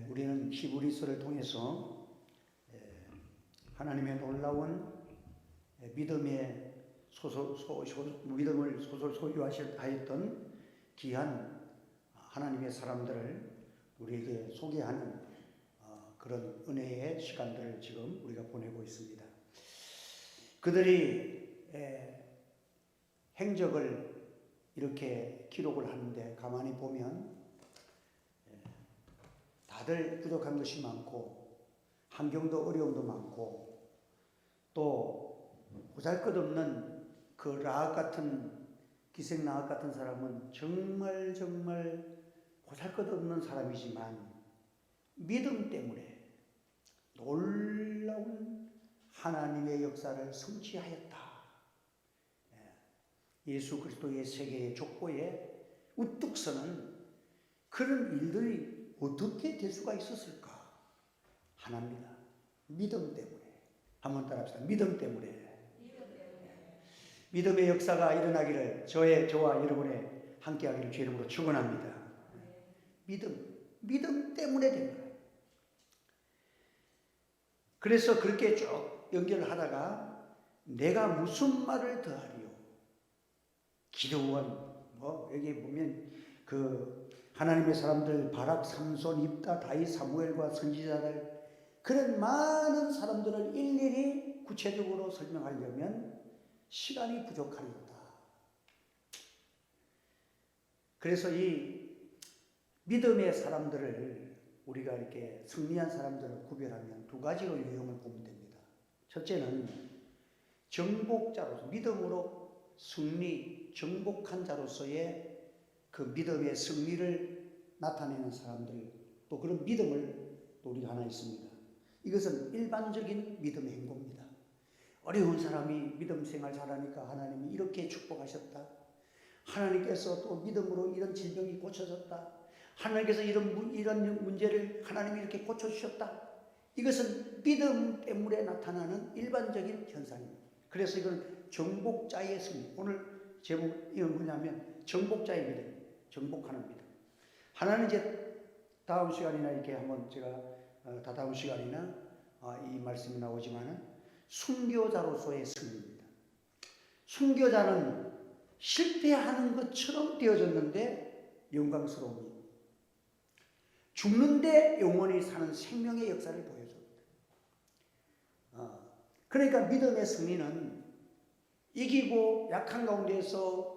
우리는 히브리서를 통해서 하나님의 놀라운 믿음을 소유하였던 귀한 하나님의 사람들을 우리에게 소개하는 그런 은혜의 시간들을 지금 우리가 보내고 있습니다. 그들이 행적을 이렇게 기록을 하는데 가만히 보면 다들 부족한 것이 많고 환경도 어려움도 많고 또 보잘것없는 그 라합 같은 기생 라합 같은 사람은 정말 보잘것없는 사람이지만 믿음 때문에 놀라운 하나님의 역사를 성취하였다. 예수 그리스도의 세계의 족보에 우뚝 서는 그런 일들이 어떻게 될 수가 있었을까? 하나입니다. 믿음 때문에. 한번 따라합시다. 믿음 때문에. 믿음의 역사가 일어나기를 저와 여러분의 함께하기를 주 이름으로 축원합니다. 믿음 때문에 된 거예요. 그래서 그렇게 쭉 연결을 하다가 내가 무슨 말을 더하리요? 기드온 여기 보면 그 하나님의 사람들 바락, 삼손, 입다, 다윗, 사무엘과 선지자들 그런 많은 사람들을 일일이 구체적으로 설명하려면 시간이 부족하리로다. 그래서 이 믿음의 사람들을 우리가 이렇게 승리한 사람들을 구별하면 두 가지로 유형을 보면 됩니다. 첫째는 정복자로서 믿음으로 정복한 자로서의 그 믿음의 승리를 나타내는 사람들, 또 그런 믿음을 또 우리가 하나 있습니다. 이것은 일반적인 믿음의 행보입니다. 어려운 사람이 믿음 생활 잘하니까 하나님이 이렇게 축복하셨다. 하나님께서 또 믿음으로 이런 질병이 고쳐졌다. 하나님께서 이런 문제를 하나님이 이렇게 고쳐주셨다. 이것은 믿음 때문에 나타나는 일반적인 현상입니다. 그래서 이건 정복자의 승리. 오늘 제목 이건 뭐냐면 정복자의 믿음, 정복하는 믿음. 하나는 이제 다음 시간이나 이렇게 한번 제가 다다음 시간이나 이 말씀이 나오지만은 순교자로서의 승리입니다. 순교자는 실패하는 것처럼 되어졌는데 영광스러움이 죽는데 영원히 사는 생명의 역사를 보여줍니다. 그러니까 믿음의 승리는 이기고 약한 가운데에서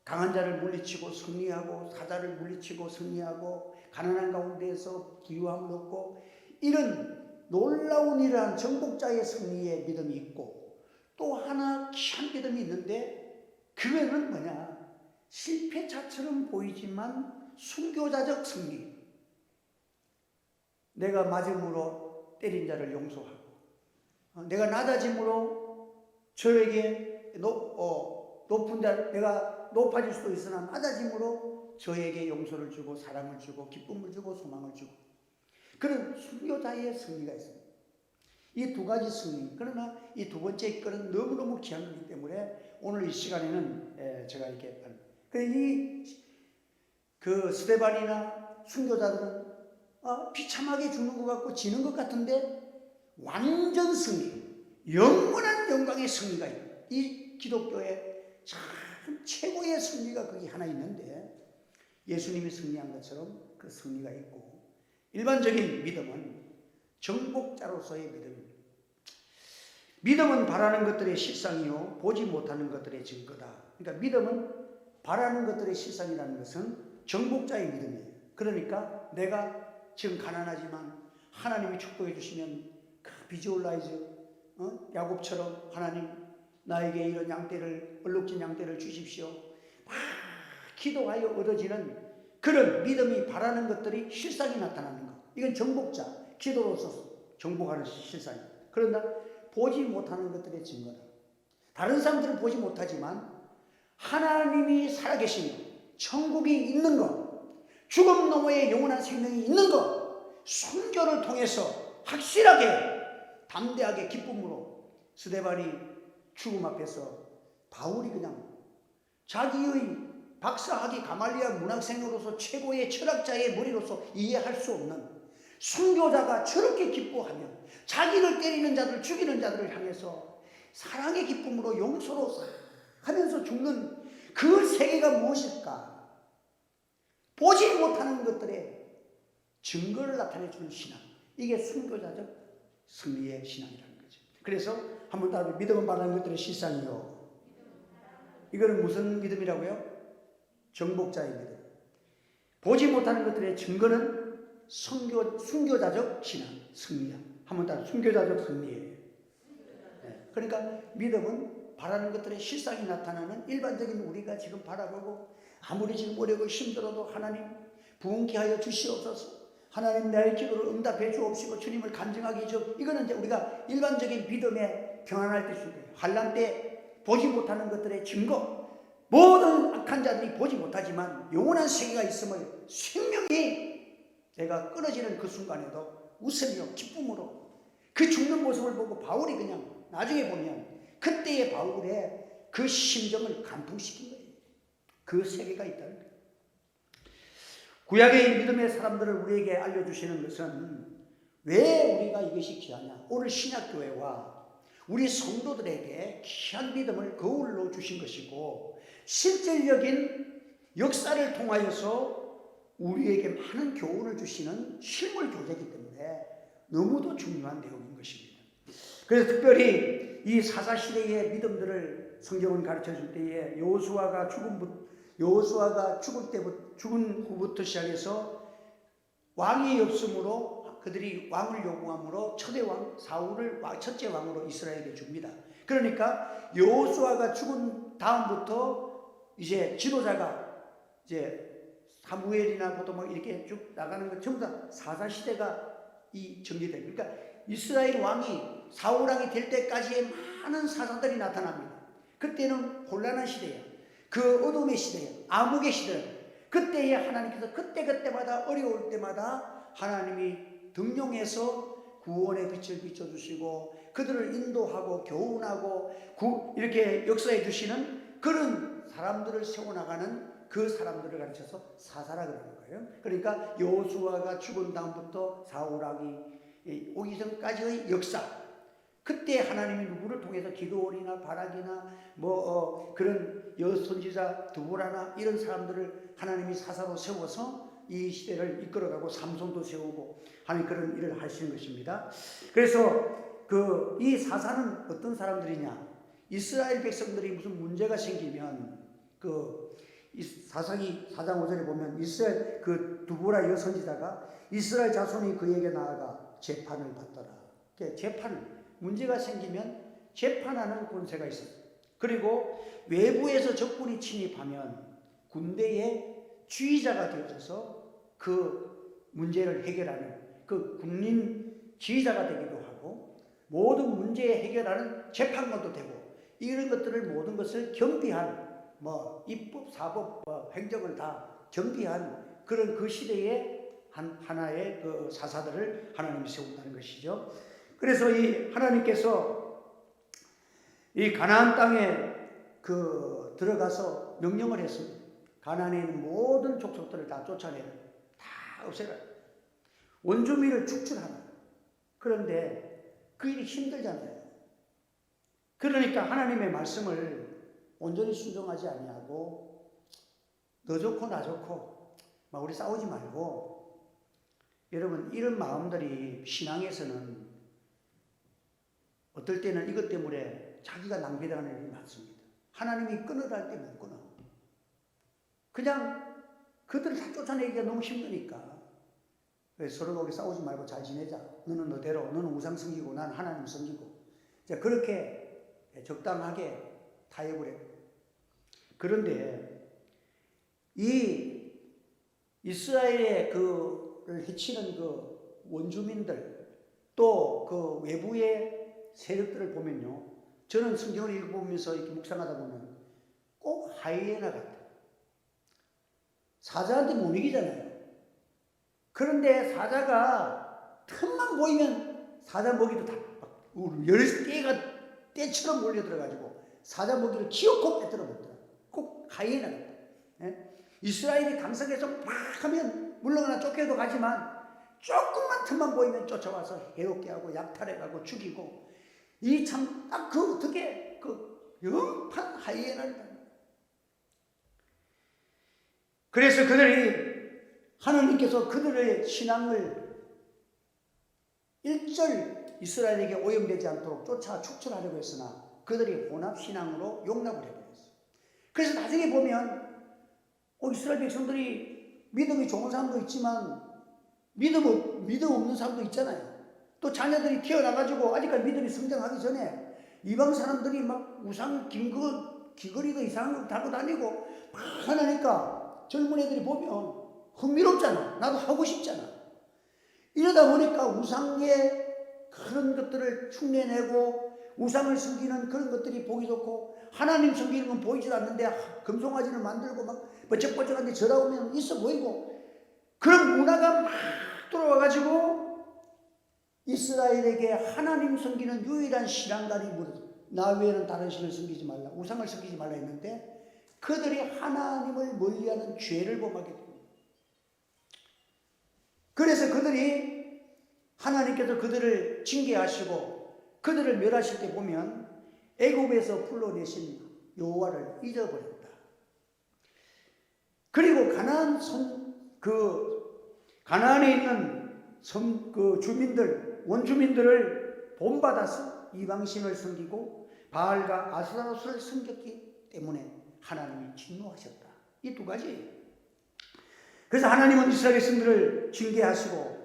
강한 자를 물리치고 승리하고 사자를 물리치고 승리하고 가난한 가운데에서 부유함을 얻고 이런 놀라운 이러한 정복자의 승리의 믿음이 있고 또 하나 귀한 믿음이 있는데 그거는 뭐냐? 실패자처럼 보이지만 순교자적 승리. 내가 맞음으로 때린 자를 용서하고 내가 낮아짐으로 저에게 높은 자 내가 높아질 수도 있으나 낮아짐으로 저에게 용서를 주고 사랑을 주고 기쁨을 주고 소망을 주고 그런 순교자의 승리가 있습니다. 이 두 가지 승리. 그러나 이 두 번째 거는 너무너무 귀한 거기 때문에 오늘 이 시간에는 제가 이렇게 그 스데반이나 순교자들은 비참하게 죽는 것 같고 지는 것 같은데 완전 승리, 영원한 영광의 승리가 있다. 이 기독교의 참 최고의 승리가 거기 하나 있는데 예수님이 승리한 것처럼 그 승리가 있고 일반적인 믿음은 정복자로서의 믿음입니다. 믿음은 바라는 것들의 실상이요 보지 못하는 것들의 증거다. 그러니까 믿음은 바라는 것들의 실상이라는 것은 정복자의 믿음이에요. 그러니까 내가 지금 가난하지만 하나님이 축복해 주시면 그 비주얼라이즈 야곱처럼 하나님 나에게 이런 양떼를 얼룩진 양떼를 주십시오. 막 기도하여 얻어지는 그런 믿음이 바라는 것들이 실상이 나타나는 것. 이건 정복자, 기도로서 정복하는 실상입니다. 그러나 보지 못하는 것들의 증거다. 다른 사람들은 보지 못하지만 하나님이 살아계시며 천국이 있는 것, 죽음 너머에 영원한 생명이 있는 것, 순교를 통해서 확실하게 담대하게 기쁨으로 스데반이 죽음 앞에서 바울이 그냥 자기의 박사학위 가말리아 문학생으로서 최고의 철학자의 머리로서 이해할 수 없는 순교자가 저렇게 기뻐하며 자기를 때리는 자들, 죽이는 자들을 향해서 사랑의 기쁨으로 용서로 하면서 죽는 그 세계가 무엇일까? 보지 못하는 것들의 증거를 나타내주는 신앙. 이게 순교자적 승리의 신앙이라는 거죠. 그래서 한번 따라 믿음은 바라는 것들의 실상이요. 이거는 무슨 믿음이라고요? 정복자의 믿음. 보지 못하는 것들의 증거는 순교자적 신앙, 승리야. 한번 따라 순교자적 승리예요. 네. 그러니까 믿음은 바라는 것들의 실상이 나타나는 일반적인 우리가 지금 바라보고 아무리 지금 어렵고 힘들어도 하나님 부흥케 하여 주시옵소서. 하나님 나의 기도를 응답해 주옵시고 주님을 간증하게 해주. 이거는 이제 우리가 일반적인 믿음에 평안할 때 쓰는 거예요. 환난 때 보지 못하는 것들의 증거. 모든 악한 자들이 보지 못하지만 영원한 세계가 있음을 생명이 내가 끊어지는 그 순간에도 웃으며 기쁨으로 그 죽는 모습을 보고 바울이 그냥 나중에 보면 그때의 바울의 그 심정을 감동시킨 거예요. 그 세계가 있다는 거예요. 구약의 믿음의 사람들을 우리에게 알려주시는 것은 왜 우리가 이것이 귀하냐. 오늘 신약교회와 우리 성도들에게 귀한 믿음을 거울로 주신 것이고 실질적인 역사를 통하여서 우리에게 많은 교훈을 주시는 실물 교재이기 때문에 너무도 중요한 내용인 것입니다. 그래서 특별히 이 사사시대의 믿음들을 성경은 가르쳐줄 때에 여호수아가 죽은 후부터 시작해서 왕이 없으므로 그들이 왕을 요구함으로 첫째왕 사울을 첫째 왕으로 이스라엘에게 줍니다. 그러니까 여호수아가 죽은 다음부터 이제 지도자가 이제 사무엘이나 보통 막 이렇게 쭉 나가는 것 전부 다 사사시대가 이 정리됩니다. 그러니까 이스라엘 왕이 사울 왕이 될 때까지의 많은 사사들이 나타납니다. 그때는 혼란한 시대예요. 그 어둠의 시대예요. 암흑의 시대예요. 그때에 하나님께서 그때마다 어려울 때마다 하나님이 등용해서 구원의 빛을 비춰주시고 그들을 인도하고 교훈하고 이렇게 역사해 주시는 그런 사람들을 세워나가는 그 사람들을 가르쳐서 사사라 그러는 거예요. 그러니까 여호수아가 죽은 다음부터 사울왕이 오기 전까지의 역사. 그때 하나님이 누구를 통해서 기드온이나 바락이나 그런 여선지자 드보라나 이런 사람들을 하나님이 사사로 세워서 이 시대를 이끌어가고 삼손도 세우고 하는 그런 일을 하시는 것입니다. 그래서 이 사사는 어떤 사람들이냐? 이스라엘 백성들이 무슨 문제가 생기면 사사기 4장 5절에 보면 이스라엘 드보라 여선지자가 이스라엘 자손이 그에게 나아가 재판을 받더라. 문제가 생기면 재판하는 권세가 있었어요. 그리고 외부에서 적군이 침입하면 군대의 지휘자가 되어서 그 문제를 해결하는 그 군인 지휘자가 되기도 하고 모든 문제 해결하는 재판관도 되고 이런 것들을 모든 것을 겸비한 입법, 사법, 행정을 다 겸비한 그런 그 시대의 하나의 그 사사들을 하나님이 세운다는 것이죠. 그래서 이 하나님께서 이 가나안 땅에 들어가서 명령을 했습니다. 가나안에 있는 모든 족속들을 다 쫓아내라. 다 없애라. 원주민을 축출하라. 그런데 그 일이 힘들잖아요. 그러니까 하나님의 말씀을 온전히 순종하지 아니하고 너 좋고 나 좋고 막 우리 싸우지 말고 여러분 이런 마음들이 신앙에서는 어떨 때는 이것 때문에 자기가 낭비당하는 일이 많습니다. 하나님이 끊으라 할 때 못 끊어. 그냥 그들을 다 쫓아내기가 너무 힘드니까 서로가 우리 싸우지 말고 잘 지내자. 너는 너대로 너는 우상 섬기고 난 하나님 섬기고 그렇게 적당하게 타협을 해요. 그런데 이 이스라엘의 그를 해치는 그 원주민들 또 그 외부의 세력들을 보면요. 저는 성경을 읽어보면서 이렇게 묵상하다 보면 꼭 하이에나 같아요. 사자한테 못 이기잖아요. 그런데 사자가 틈만 보이면 사자 먹이도 다 10개가 떼처럼 몰려들어가지고 사자 먹이를 기어코 빼들어 먹더라. 꼭 하이에나 같아요. 이스라엘이 강성해서 막 하면 물러가나 쫓겨도 가지만 조금만 틈만 보이면 쫓아와서 해롭게 하고 약탈해가고 죽이고, 이 참 딱 그 어떻게 그 영판 하이에나를. 그래서 하나님께서 그들의 신앙을 일절 이스라엘에게 오염되지 않도록 쫓아 축출하려고 했으나 그들이 혼합신앙으로 용납을 해버렸어요. 그래서 나중에 보면 이스라엘 백성들이 믿음이 좋은 사람도 있지만 믿음 없는 사람도 있잖아요. 또 자녀들이 태어나가지고 아직까지 믿음이 성장하기 전에 이방 사람들이 막 우상 귀걸이도 이상한 거 달고 다니고 막 하니까 젊은 애들이 보면 흥미롭잖아. 나도 하고 싶잖아. 이러다 보니까 우상의 그런 것들을 흉내내고 우상을 섬기는 그런 것들이 보기 좋고 하나님 섬기는 건 보이지도 않는데 금송아지를 만들고 막 버쩍버쩍한데 절하오면 있어 보이고 그런 문화가 막 들어와가지고 이스라엘에게 하나님 섬기는 유일한 신앙관이 나 외에는 다른 신을 섬기지 말라, 우상을 섬기지 말라 했는데 그들이 하나님을 멀리하는 죄를 범하게 됩니다. 그래서 하나님께서 그들을 징계하시고 그들을 멸하실 때 보면 애굽에서 불러내신 여호와를 잊어버렸다. 그리고 가나안에 있는 원주민들을 본받아서 이방신을 섬기고 바알과 아스타롯을 섬겼기 때문에 하나님이 진노하셨다. 이 두 가지예요. 그래서 하나님은 이스라엘 백성들을 징계하시고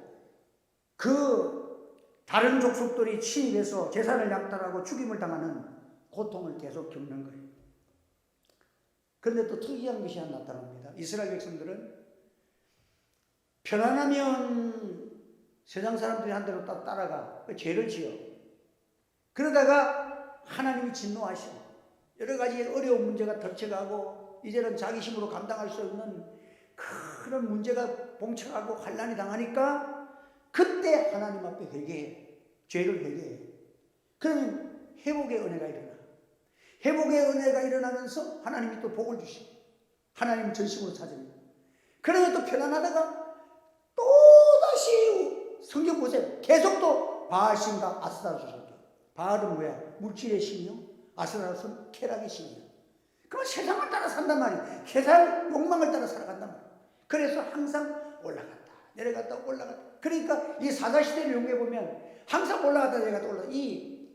다른 족속들이 침입해서 재산을 약탈하고 죽임을 당하는 고통을 계속 겪는 거예요. 그런데 또 특이한 것이 하나 나타납니다. 이스라엘 백성들은 편안하면 세상 사람들이 한 대로 따라가 죄를 지어. 그러다가 하나님이 진노하시고 여러 가지 어려운 문제가 덮쳐가고 이제는 자기 힘으로 감당할 수 없는 그런 문제가 봉착하고 환난이 당하니까 그때 하나님 앞에 회개해. 죄를 회개해. 그러면 회복의 은혜가 일어나. 회복의 은혜가 일어나면서 하나님이 또 복을 주시고 하나님 전심으로 찾으면 그러면 또 편안하다가 또다시 성경 보세요. 계속 또 바알신과 아스타롯을 섬겨. 바알은 뭐야? 물질의 신이요. 아스타롯은 쾌락의 신이요. 그러면 세상을 따라 산단 말이에요. 세상 욕망을 따라 살아간단 말이에요. 그래서 항상 올라갔다 내려갔다 올라갔다. 그러니까 이 사사시대를 연구해 보면 항상 올라갔다 내려갔다 올라갔다. 이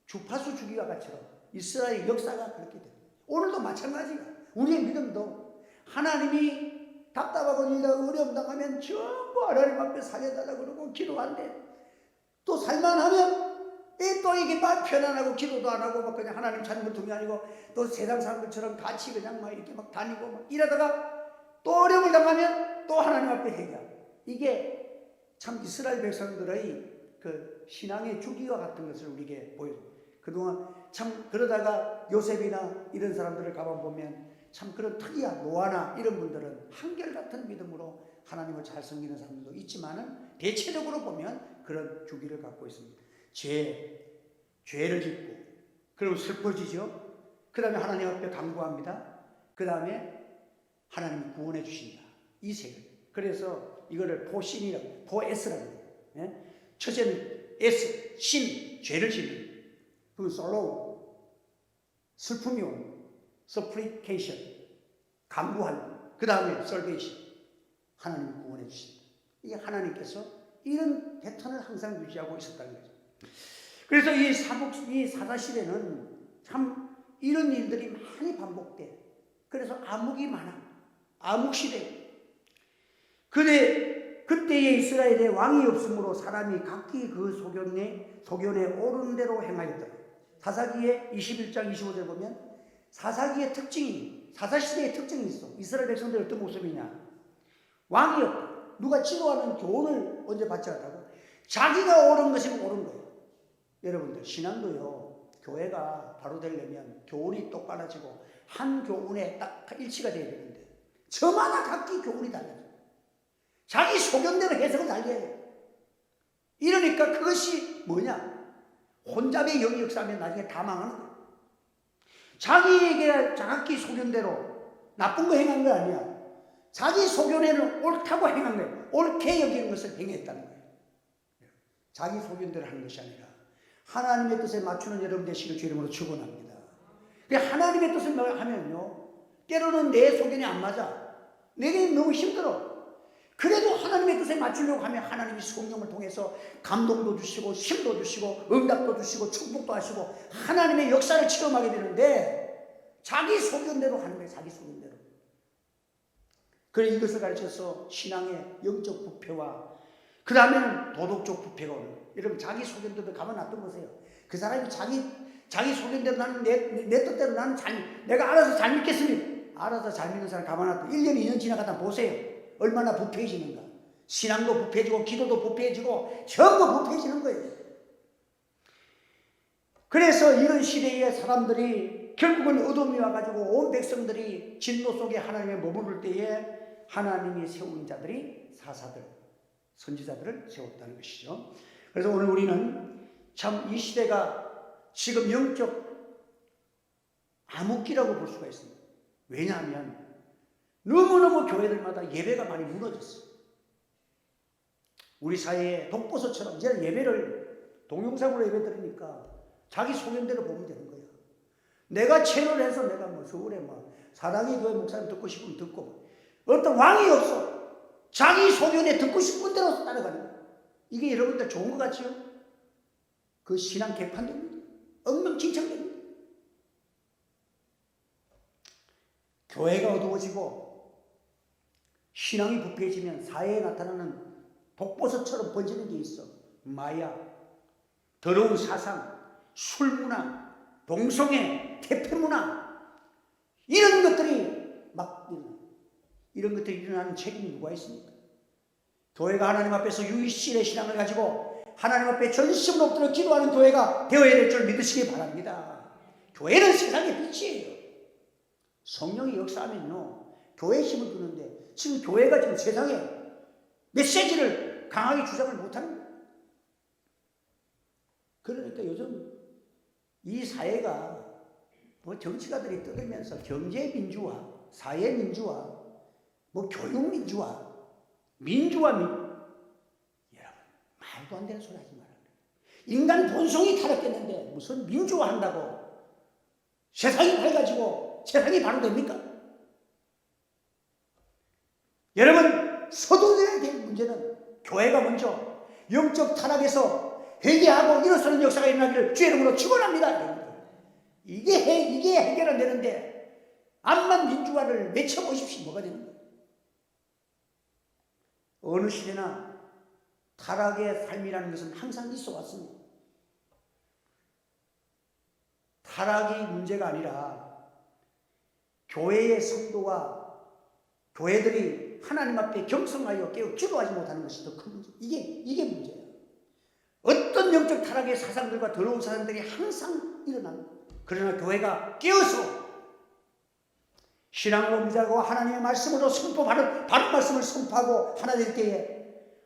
주파수 주기와 같이로 이스라엘 역사가 그렇게 됩니다. 오늘도 마찬가지야. 우리의 믿음도 하나님이 답답하고 어려움 당하면 전부 하나님 앞에 살려달라고 그러고 기도한대. 또 살만하면 또 이게 막 편안하고 기도도 안 하고 막 그냥 하나님 찾는 것도 아니고 또 세상 사람들처럼 같이 그냥 막 이렇게 막 다니고 막 이러다가 또 어려움을 당하면 또 하나님 앞에 회개하고. 이게 참 이스라엘 백성들의 그 신앙의 주기와 같은 것을 우리에게 보여줍니다. 그동안 참 그러다가 요셉이나 이런 사람들을 가만보면 참 그런 특이한 노아나 이런 분들은 한결같은 믿음으로 하나님을 잘 섬기는 사람들도 있지만은 대체적으로 보면 그런 주기를 갖고 있습니다. 죄를 짓고 그러면 슬퍼지죠. 그 다음에 하나님 앞에 간구합니다. 그 다음에 하나님이 구원해 주신다. 이 세 가지. 그래서 이거를 포S라고 해요. 첫째는 S, 신, 죄를 짓는. 그리고 sorrow, 슬픔이 오는. supplication, 간구하는. 그 다음에 salvation, 하나님이 구원해 주신다. 이게 하나님께서 이런 패턴을 항상 유지하고 있었다는 거죠. 그래서 이 사사시대는 참 이런 일들이 많이 반복돼. 그래서 암흑이 많아. 암흑시대. 그때에 이스라엘에 왕이 없으므로 사람이 각기 그 소견에 옳은 대로 행하였다. 사사기의 21장 25절 보면 사사시대의 특징이 있어. 이스라엘 백성들이 어떤 모습이냐. 왕이 없다. 누가 지도하는 교훈을 언제 받지 않다고? 자기가 옳은 것이 옳은 거예요. 여러분들 신앙도요. 교회가 바로 되려면 교훈이 똑바라지고 한 교훈에 딱 일치가 돼야 되는데 저마다 각기 교훈이 달라요. 자기 소견대로 해석을 달게 해요. 이러니까 그것이 뭐냐? 혼잡의 영이 역사하면 나중에 다 망하는 거예요. 자기에게 정확히 소견대로 나쁜 거 행한 거 아니야. 자기 소견에는 옳다고 행한 거예요. 옳게 여기는 것을 행했다는 거예요. 자기 소견대로 하는 것이 아니라 하나님의 뜻에 맞추는 여러분 되시길 주 이름으로 축원합니다. 하나님의 뜻을 하면요, 때로는 내 소견이 안 맞아. 내게 너무 힘들어. 그래도 하나님의 뜻에 맞추려고 하면 하나님이 성령을 통해서 감동도 주시고 힘도 주시고 응답도 주시고 축복도 하시고 하나님의 역사를 체험하게 되는데 자기 소견대로 하는 거예요. 자기 소견대로. 그래 이것을 가르쳐서 신앙의 영적 부패와 그 다음에는 도덕적 부패가 오는 거예요. 여러분 자기 소견대로 가만 놔둬 보세요. 그 사람이 자기 소견대로 나는 내 뜻대로 나는 내가 알아서 잘 믿겠습니다. 알아서 잘 믿는 사람 가만 놔둬. 1년 2년 지나가다 보세요. 얼마나 부패해지는가. 신앙도 부패해지고 기도도 부패해지고 전부 부패해지는 거예요. 그래서 이런 시대의 사람들이 결국은 어둠이 와가지고 온 백성들이 진노 속에 하나님의 머무를 때에 하나님이 세운 자들이 사사들, 선지자들을 세웠다는 것이죠. 그래서 오늘 우리는 참 이 시대가 지금 영적 암흑기라고 볼 수가 있습니다. 왜냐하면 너무너무 교회들마다 예배가 많이 무너졌어요. 우리 사회에 독보서처럼 이제 예배를 동영상으로 예배 드리니까 자기 소견대로 보면 되는 거야. 내가 채널해서 내가 뭐 서울에 뭐 사랑의 교회 목사님 듣고 싶으면 듣고 어떤 왕이 없어. 자기 소견에 듣고 싶은 대로 따라가는 거야. 이게 여러분들 좋은 것 같지요? 그 신앙 개판됩니다. 엉망진창됩니다. 교회가 어두워지고 신앙이 부패해지면 사회에 나타나는 독보서처럼 번지는 게 있어. 마약, 더러운 사상, 술문화, 동성애, 퇴폐문화 이런 것들이 막 이런 것들이 일어나는 책임이 누가 있습니까? 교회가 하나님 앞에서 유일신의 신앙을 가지고 하나님 앞에 전심으로 엎드려 기도하는 교회가 되어야 될 줄 믿으시기 바랍니다. 교회는 세상의 빛이에요. 성령이 역사하면요 교회에 힘을 주는데 지금 교회가 지금 세상에 메시지를 강하게 주장을 못하는 거예요. 그러니까 요즘 이 사회가 뭐 정치가들이 떠들면서 경제민주화, 사회민주화, 뭐 교육민주화, 여러분 말도 안 되는 소리 하지 말아요. 인간 본성이 타락했는데 무슨 민주화 한다고 세상이 밝아지고 세상이 바로 됩니까? 여러분 서둘러야 될 문제는 교회가 먼저 영적 타락에서 회개하고 일어서는 역사가 일어나기를 주의 이름으로 축원합니다. 이게 해결 안 되는데 암만 민주화를 외쳐보십시오. 뭐가 되는 거예요? 어느 시대나 타락의 삶이라는 것은 항상 있어 왔습니다. 타락이 문제가 아니라 교회의 성도와 교회들이 하나님 앞에 경성하여 깨어 기도하지 못하는 것이 더 큰 문제. 이게 문제예요. 어떤 영적 타락의 사상들과 더러운 사상들이 항상 일어납니다. 그러나 교회가 깨어서 신앙으로 무자고 하나님의 말씀으로 바른 말씀을 선포하고 하나 될 때에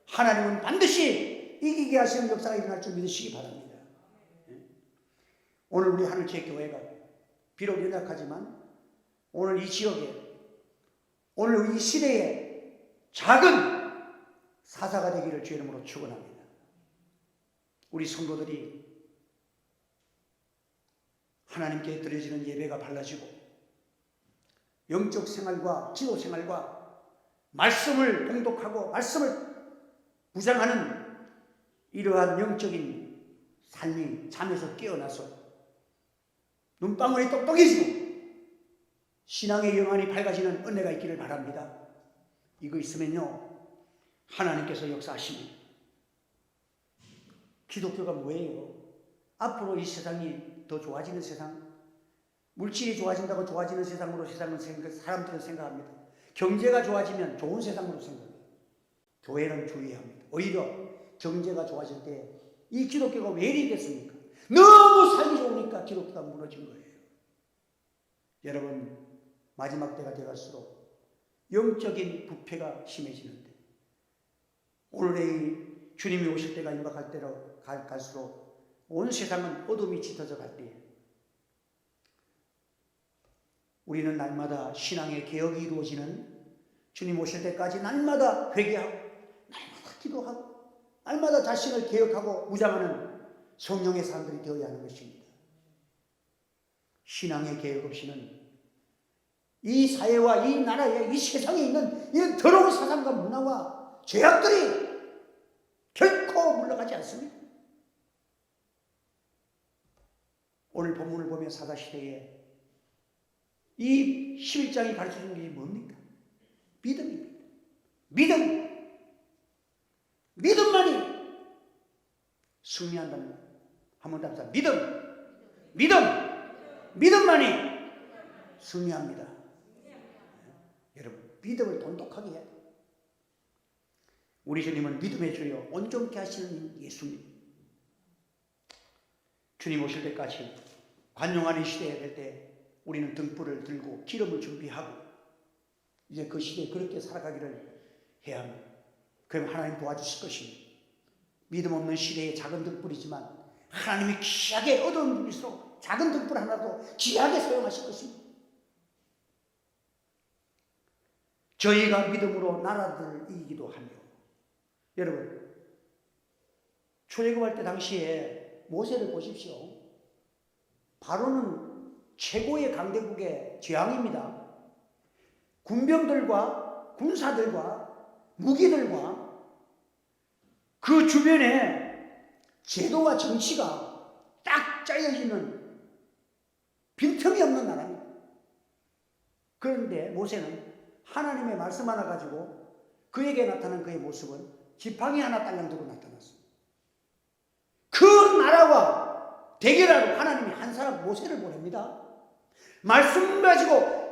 하나님은 반드시 이기게 하시는 역사가 일어날 줄 믿으시기 바랍니다. 오늘 우리 하늘채 교회가 비록 연약하지만 오늘 이 지역에 오늘 이 시대에 작은 사사가 되기를 주의 이름으로 축원합니다. 우리 성도들이 하나님께 드려지는 예배가 발라지고 영적 생활과 기도 생활과 말씀을 봉독하고 말씀을 무장하는 이러한 영적인 삶이 잠에서 깨어나서 눈방울이 똑똑해지고 신앙의 영안이 밝아지는 은혜가 있기를 바랍니다. 이거 있으면요 하나님께서 역사하십니다. 기독교가 뭐예요? 앞으로 이 세상이 더 좋아지는 세상, 물질이 좋아진다고 좋아지는 세상으로 사람들은 생각합니다. 경제가 좋아지면 좋은 세상으로 생각합니다. 교회는 주의해야 합니다. 오히려 경제가 좋아질 때 이 기독교가 왜 이리 됐습니까? 너무 살기 좋으니까 기독교가 무너진 거예요. 여러분 마지막 때가 되갈수록 영적인 부패가 심해지는데 오늘의 주님이 오실 때가 임박할 때로 갈수록 온 세상은 어둠이 짙어져 갈 때에 우리는 날마다 신앙의 개혁이 이루어지는 주님 오실 때까지 날마다 회개하고 기도하고 날마다 자신을 개혁하고 무장하는 성령의 사람들이 되어야 하는 것입니다. 신앙의 개혁 없이는 이 사회와 이 나라에 이 세상에 있는 이런 더러운 사상과 문화와 죄악들이 결코 물러가지 않습니다. 오늘 본문을 보면 사사시대에 이 11장이 가르쳐주는 게 뭡니까? 믿음입니다. 믿음만이 승리한다는 말. 한번 답사. 믿음만이 승리합니다. 여러분, 믿음을 돈독하게 해야 돼요. 우리 주님은 믿음의 주여 온전케 하시는 예수님. 주님 오실 때까지 관용하는 시대에 될 때 우리는 등불을 들고 기름을 준비하고 이제 그 시대에 그렇게 살아가기를 해야 합니다. 그럼 하나님 도와주실 것입니다. 믿음 없는 시대의 작은 등불이지만 하나님이 귀하게 어두운 불일수록 작은 등불 하나도 귀하게 사용하실 것입니다. 저희가 믿음으로 나라들을 이기기도 하며, 여러분 출애굽할 때 당시에 모세를 보십시오. 바로는 최고의 강대국의 제왕입니다. 군병들과 군사들과 무기들과 그 주변에 제도와 정치가 딱 짜여지는 빈틈이 없는 나라입니다. 그런데 모세는 하나님의 말씀 하나 가지고 그에게 나타난 그의 모습은 지팡이 하나 딸랑 들고 나타났습니다. 그 나라와 대결하러 하나님이 한 사람 모세를 보냅니다. 말씀 가지고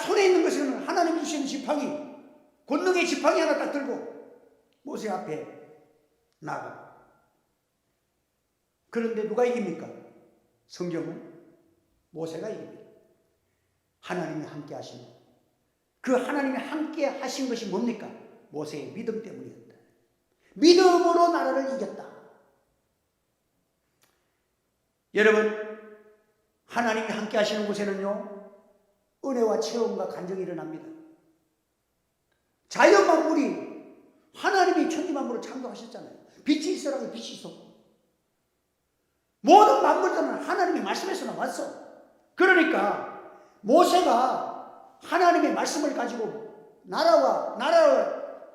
손에 있는 것은 하나님이 주시는 지팡이, 권능의 지팡이 하나 딱 들고 모세 앞에 나가. 그런데 누가 이깁니까? 성경은 모세가 이깁니다. 하나님이 함께 하시는, 그 하나님이 함께 하신 것이 뭡니까? 모세의 믿음 때문이었다. 믿음으로 나라를 이겼다. 여러분, 하나님이 함께 하시는 곳에는요, 은혜와 체험과 간증이 일어납니다. 자연 만물이, 하나님이 천지 만물을 창조하셨잖아요. 빛이 있으라고 빛이 있었고, 모든 만물들은 하나님의 말씀에서 나왔어. 그러니까 모세가 하나님의 말씀을 가지고 나라와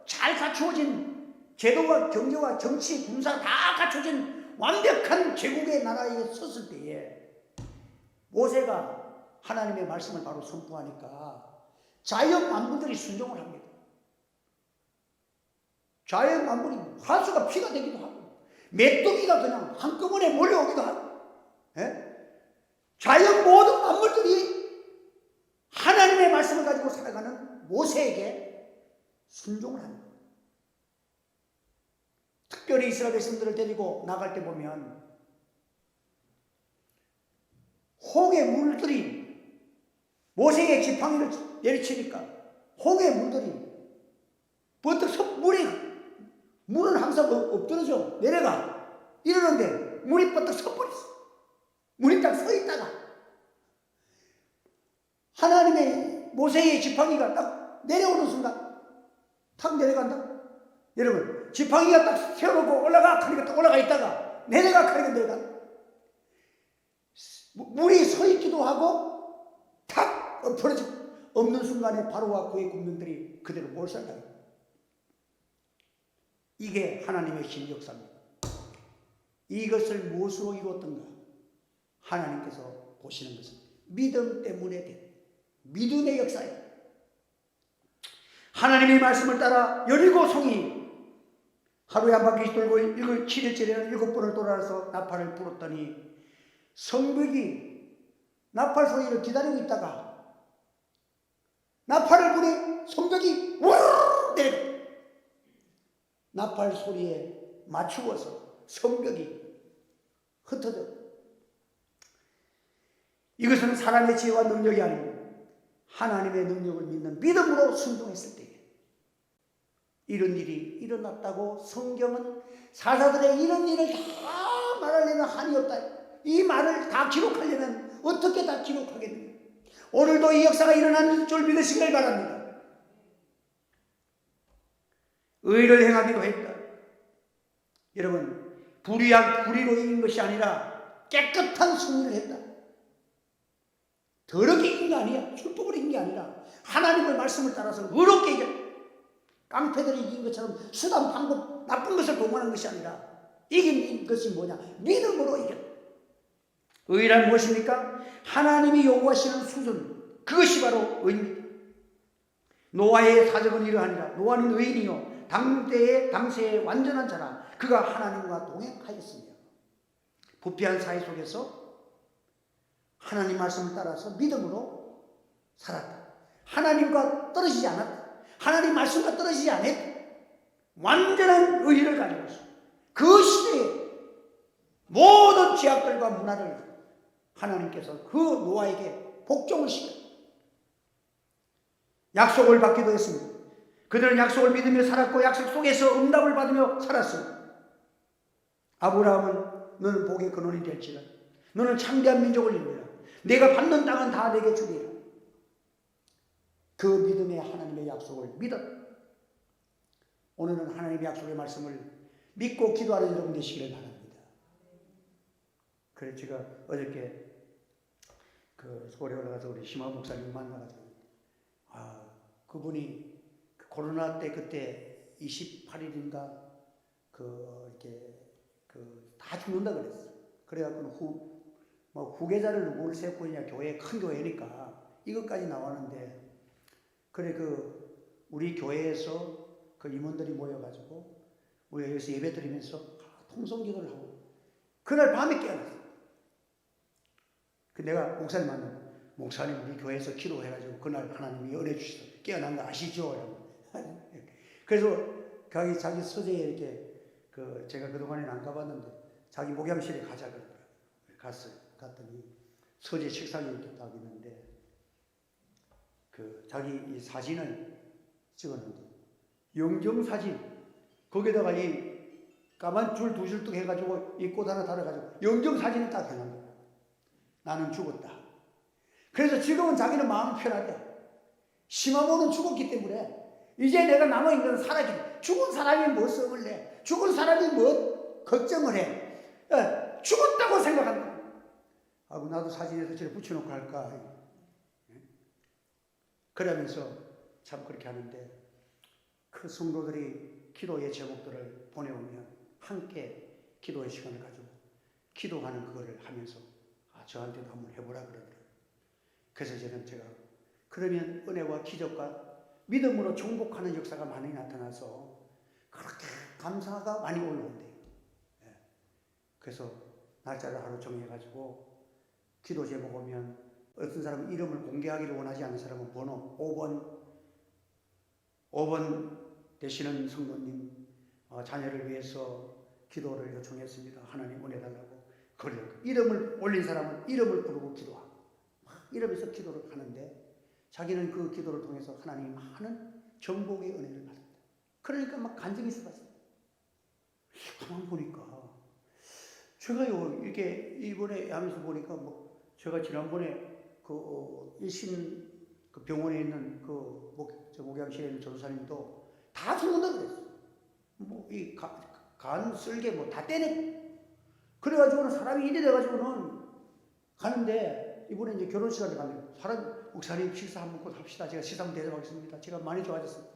잘 갖추어진 제도와 경제와 정치, 군사 다 갖춰진 완벽한 제국의 나라에 섰을 때에 모세가 하나님의 말씀을 바로 선포하니까 자연 만물들이 순종을 합니다. 자연 만물이 하수가 피가 되기도 하고 메뚜기가 그냥 한꺼번에 몰려오기도 하고, 자연 모든 만물들이 하나님의 말씀을 가지고 살아가는 모세에게 순종을 합니다. 특별히 이스라엘 백성들을 데리고 나갈 때 보면 홍해 물들이 모세의 지팡이를 내리치니까 홍해 물들이 버뜩 물은 항상 엎드러져 내려가 이러는데 물이 버뜩 섞어버렸어. 물이 딱 서 있다가 하나님의 모세의 지팡이가 딱 내려오는 순간 탁 내려간다. 여러분, 지팡이가 딱 세워놓고 올라가 하니까 딱 올라가 있다가 내려가 하니까 내려가. 물이 서 있기도 하고 탁 엎어져 없는 순간에 바로와 그의 군병들이 그대로 몰살당합니다. 이게 하나님의 신 역사입니다. 이것을 무엇으로 이루었던가? 하나님께서 보시는 것은 믿음 때문에 된 믿음의 역사예요. 하나님의 말씀을 따라 여리고 성이 하루에 한 바퀴 돌고 7일째에는 7번을 돌아서 나팔을 불었더니 성벽이 나팔 소리를 기다리고 있다가 나팔을 부니 성벽이 우르르 내려 나팔 소리에 맞추어서 성벽이 흩어져. 이것은 사람의 지혜와 능력이 아니고 하나님의 능력을 믿는 믿음으로 순종했을 때에 이런 일이 일어났다고 성경은 사사들의 이런 일을 다 말하려면 한이 없다. 이 말을 다 기록하려면 어떻게 다 기록하겠느냐. 오늘도 이 역사가 일어나는 줄 믿으시길 바랍니다. 의를 행하기도 했다. 여러분, 불의로 이긴 것이 아니라 깨끗한 승리를 했다. 더럽게 이긴 게 아니야. 출법으로 이긴 게 아니라 하나님의 말씀을 따라서 의롭게 이겼다. 깡패들이 이긴 것처럼 수단, 방법, 나쁜 것을 동원한 것이 아니라 이긴 것이 뭐냐? 믿음으로 이겼다. 의란 무엇입니까? 하나님이 요구하시는 수준, 그것이 바로 의입니다. 노아의 사적은 이러하니라. 노아는 의인이요 당세의 완전한 자라. 그가 하나님과 동행하였으며. 부패한 사회 속에서 하나님 말씀을 따라서 믿음으로 살았다. 하나님과 떨어지지 않았다. 하나님 말씀과 떨어지지 않았다. 완전한 의의를 가지고 있어. 그 시대에 모든 죄악들과 문화를 하나님께서 그 노아에게 복종을 시켰다. 약속을 받기도 했습니다. 그들은 약속을 믿으며 살았고 약속 속에서 응답을 받으며 살았습니다. 아브라함은 너는 복의 근원이 될지라. 너는 창대한 민족을 이루리라. 내가 받는 땅은 다 내게 주리라. 그 믿음의 하나님의 약속을 믿었다. 오늘은 하나님의 약속의 말씀을 믿고 기도하는 여러분 되시기를 바랍니다. 그래서 제가 어저께 그 서울에 올라가서 우리 심화 목사님 만나가지고 그분이 코로나 때 그때 28일인가 이렇게 다 죽는다 그랬어. 그래갖고 후계자를 누구를 세우고 있냐, 교회 큰 교회니까 이것까지 나왔는데, 그래 우리 교회에서 그 임원들이 모여가지고 우리가 여기서 예배 드리면서 통성기도를 하고 그날 밤에 깨어났어. 내가 목사님 만나면, 목사님 우리 교회에서 기도해가지고 그날 하나님이 은혜 주시서 깨어난 거 아시죠? 그래서 자기 서재에 이렇게 제가 그동안에는 안 가봤는데 자기 목양실에 가자 그러더라고요. 갔더니 서재 책상에 이렇게 딱 있는데 자기 이 사진을 찍었는데 영정사진, 거기다가 이 까만 줄 두 줄 뚝 해가지고 이 꽃 하나 달아가지고 영정사진을 딱 해놓은 거야. 나는 죽었다. 그래서 지금은 자기는 마음이 편하대. 시마모는 죽었기 때문에 이제 내가 남아있는 건 살아있기. 죽은 사람이 뭐 썩을 내? 죽은 사람이 뭐 걱정을 해? 죽었다고 생각한다. 나도 사진에서 저를 붙여놓고 할까? 그러면서 참 그렇게 하는데, 그 성도들이 기도의 제목들을 보내오면 함께 기도의 시간을 가지고 기도하는 그거를 하면서 저한테도 한번 해보라 그러더라고요. 그래서 제가 그러면 은혜와 기적과 믿음으로 정복하는 역사가 많이 나타나서 그렇게 감사가 많이 올라온대요. 그래서 날짜를 하루 정해가지고 기도 제목 오면, 어떤 사람은 이름을 공개하기를 원하지 않는 사람은 번호 5번 되시는 성도님, 자녀를 위해서 기도를 요청했습니다. 하나님 은혜 달라고. 그래요. 이름을 올린 사람은 이름을 부르고 기도하고 이러면서 기도를 하는데, 자기는 그 기도를 통해서 하나님이 많은 정복의 은혜를 받았다. 그러니까 막 간증이 쏟아져요. 가만 보니까 제가요 이렇게 이번에 하면서 보니까 제가 지난번에 일신 병원에 있는 목양실에 있는 전도사님도 다 죽는다 그랬어. 이 간 쓸개 다 떼내. 그래가지고는 사람이 이래 돼가지고는 가는데, 이번에 이제 결혼식한테 갔는데 목사님 식사 한번 곧 합시다. 제가 식사 한번 대접하겠습니다. 제가 많이 좋아졌습니다.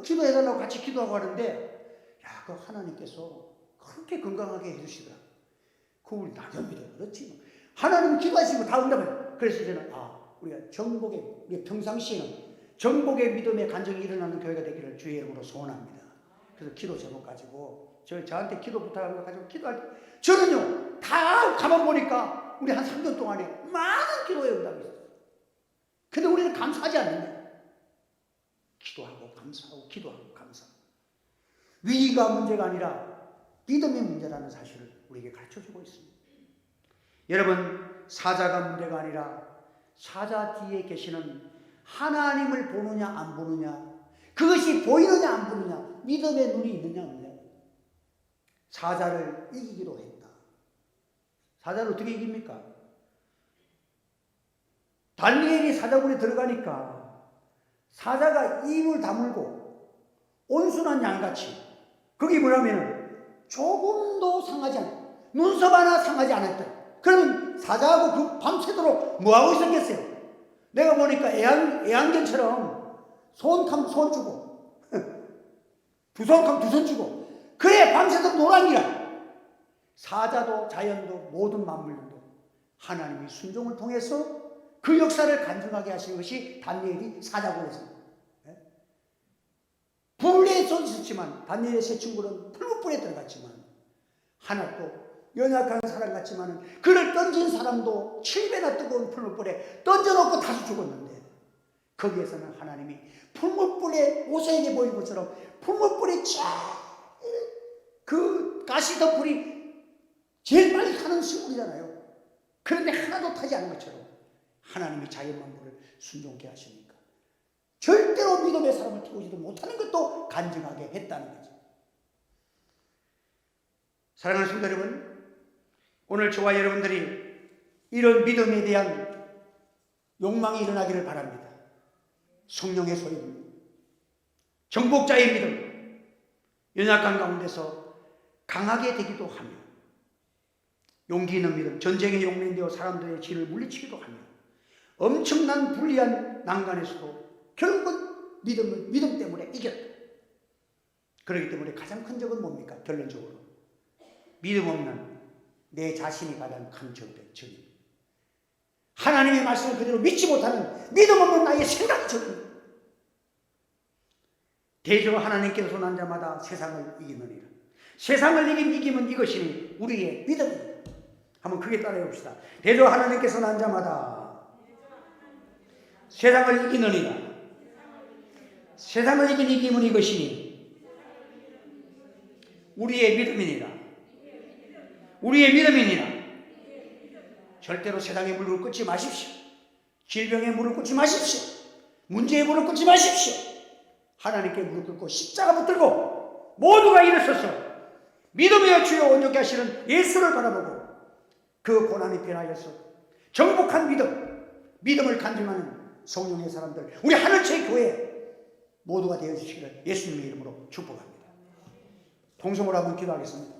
기도해달라고 같이 기도하고 하는데, 하나님께서 그렇게 건강하게 해주시더라. 우리 낙엽이도 그렇지. 하나님 기도하시고 다 응답해요. 그래서 저는 우리가 평상시에는 정복의 믿음의 간증이 일어나는 교회가 되기를 주의 이름으로 소원합니다. 그래서 기도 제목 가지고 저한테 기도 부탁하는 거 가지고 기도할 때, 저는요 다 가만 보니까 우리 한 3년 동안에 많은 기도의 응답이 있었어요. 근데 우리는 감사하지 않는다. 기도하고 감사하고 기도하고 감사하고. 위기가 문제가 아니라 믿음의 문제라는 사실을 우리에게 가르쳐주고 있습니다. 여러분, 사자가 문제가 아니라 사자 뒤에 계시는 하나님을 보느냐 안 보느냐, 그것이 보이느냐 안 보느냐, 믿음의 눈이 있느냐 없느냐. 사자를 이기기로 했다. 사자를 어떻게 이깁니까? 다니엘이 사자굴에 들어가니까 사자가 입을 다물고 온순한 양같이, 그게 뭐냐면 조금도 상하지 않았다. 눈썹 하나 상하지 않았다. 그러면 사자하고 그 밤새도록 뭐하고 있었겠어요? 내가 보니까 애완견처럼 손 주고 두 손 두 손 주고 그래 밤새도록 노랑이라. 사자도 자연도 모든 만물들도 하나님의 순종을 통해서 그 역사를 간증하게 하신 것이 다니엘이 사자굴에서 불에 쏟으셨지만 다니엘의 세 친구는 풀무불에 들어갔지만 하나도 연약한 사람 같지만 그를 던진 사람도 7배나 뜨거운 풀무불에 던져놓고 다시 죽었는데 거기에서는 하나님이 풀무불에 모세에게 보인 것처럼 풀무불에 그 가시덤불이 제일 빨리 타는 식물이잖아요. 그런데 하나도 타지 않은 것처럼 하나님이 자연만물을 순종케 하시니까 절대로 믿음의 사람을 태우지도 못하는 것도 간증하게 했다는 거죠. 사랑하는 성도 여러분, 오늘 저와 여러분들이 이런 믿음에 대한 욕망이 일어나기를 바랍니다. 성령의 소리, 정복자의 믿음, 연약한 가운데서 강하게 되기도 하며 용기 있는 믿음, 전쟁의 용맹되어 사람들의 질을 물리치기도 하며 엄청난 불리한 난간에서도 결국은 믿음 때문에 이겼다. 그렇기 때문에 가장 큰 적은 뭡니까? 결론적으로 믿음 없는 내 자신이 가장 큰 적입니다. 하나님의 말씀을 그대로 믿지 못하는 믿음 없는 나의 생각이 적입니다. 대저 하나님께서 난 자마다 세상을 이기느니라. 세상을 이기면 이것이 우리의 믿음입니다. 한번 크게 따라해 봅시다. 대저 하나님께서 난 자마다 세상을 이기느니라. 세상을 이기면 이것이 우리의 믿음이니라. 우리의 믿음이니라. 절대로 세상에 무릎을 꿇지 마십시오. 질병에 무릎 꿇지 마십시오. 문제에 무릎 꿇지 마십시오. 하나님께 무릎 꿇고 십자가 붙들고 모두가 일어서서 믿음의 주여 온전케 하시는 예수를 바라보고 그 고난이 변하여서 정복한 믿음을 간증하는 성령의 사람들, 우리 하늘채 교회 모두가 되어주시기를 예수님의 이름으로 축복합니다. 통성으로 한번 기도하겠습니다.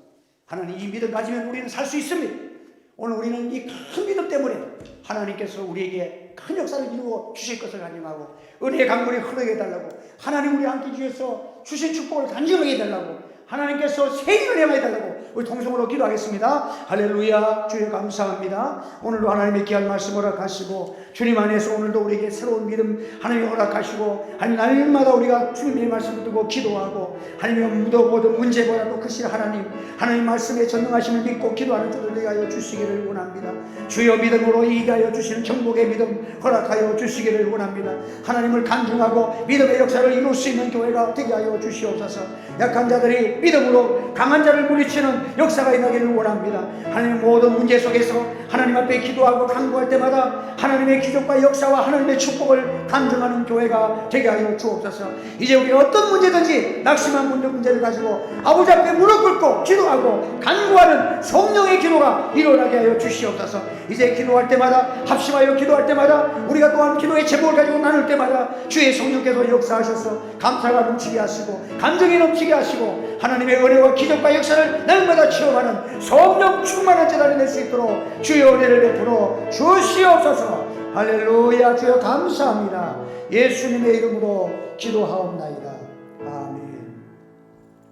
하나님, 이 믿음 가지면 우리는 살 수 있습니다. 오늘 우리는 이 큰 믿음 때문에 하나님께서 우리에게 큰 역사를 이루어 주실 것을 간증하고 은혜의 강물이 흐르게 해달라고, 하나님 우리 함께 주셔서 주신 축복을 간증하게 해달라고, 하나님께서 새 일을 행하게 해달라고 우리 통성으로 기도하겠습니다. 할렐루야. 주여 감사합니다. 오늘도 하나님의 귀한 말씀 허락하시고 주님 안에서 오늘도 우리에게 새로운 믿음 하나님 허락하시고 하나님 날마다 우리가 주님의 말씀을 듣고 기도하고 하나님의 모든 문제보다도 크신 하나님 말씀에 전능하심을 믿고 기도하는 저들 되게 하여 주시기를 원합니다. 주여 믿음으로 이기게 하여 주시는 정복의 믿음 허락하여 주시기를 원합니다. 하나님을 간증하고 믿음의 역사를 이룰 수 있는 교회가 되게 하여 주시옵소서. 약한 자들이 믿음으로 강한 자를 물리치는 역사가 일어나기를 원합니다. 하나님 모든 문제 속에서 하나님 앞에 기도하고 간구할 때마다 하나님의 기적과 역사와 하나님의 축복을 간증하는 교회가 되게 하여 주옵소서. 이제 우리 어떤 문제든지 낙심한 문제를 가지고 아버지 앞에 무릎 꿇고 기도하고 간구하는 성령의 기도가 일어나게 하여 주시옵소서. 이제 기도할 때마다 합심하여 기도할 때마다 우리가 또한 기도의 제목을 가지고 나눌 때마다 주의 성령께서 역사하셔서 감사가 넘치게 하시고 감정이 넘치게 하시고 하나님의 은혜와 기적과 역사를 날마다 체험하는 성령 충만한 제단이 될 수 있도록 주의 은혜를 베풀어 주시옵소서. 할렐루야. 주여 감사합니다. 예수님의 이름으로 기도하옵나이다.